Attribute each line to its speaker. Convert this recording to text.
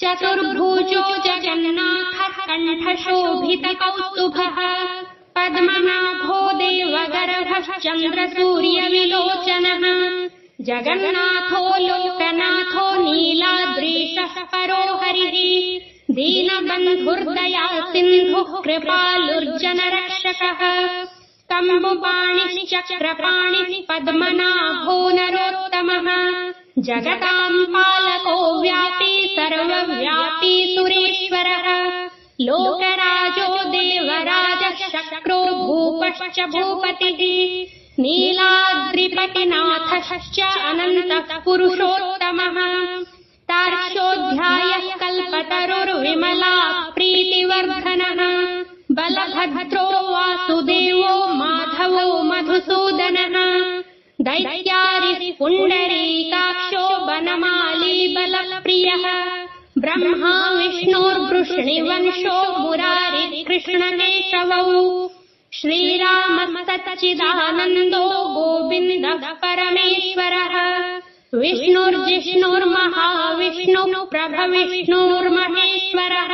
Speaker 1: चतुर्भुजो जगन्नाथः कण्ठशोभितकौस्तुभः पद्मनाभो देवगर्भः चन्द्रसूर्यविलोचनः जगन्नाथो लोकनाथो नीलाद्रीशः परो हरिः दीनबन्धुर्दया सिन्धुः कृपालुर्जनरक्षकः कम्बुपाणिश्चक्रपाणिः पद्मनाभो नरोत्तमः जगताम् पालको व्यापी सर्वव्यापी सुरेश्वरः लोकराजो देवराजः शक्रो भूपश्च भूपतिः नीलाद्रिपतिनाथश्च अनन्तः पुरुषोत्तमः तार्क्ष्योऽध्यायः कल्पतरुर्विमला प्रीतिवर्धनः बलभद्रो वासुदेवो माधवो मधुसूदनः दैत्यारिः पुण्डरीकाक्षो वनमाली बलप्रियः ब्रह्मा विष्णोर्वृष्णिवंशो मुरारिः कृष्णकेशवौ श्रीरामस्तच्चिदानन्दो गोविन्दः परमेश्वरः विष्णुर्जिष्णुर्महाविष्णुः प्रभविष्णुर्महेश्वरः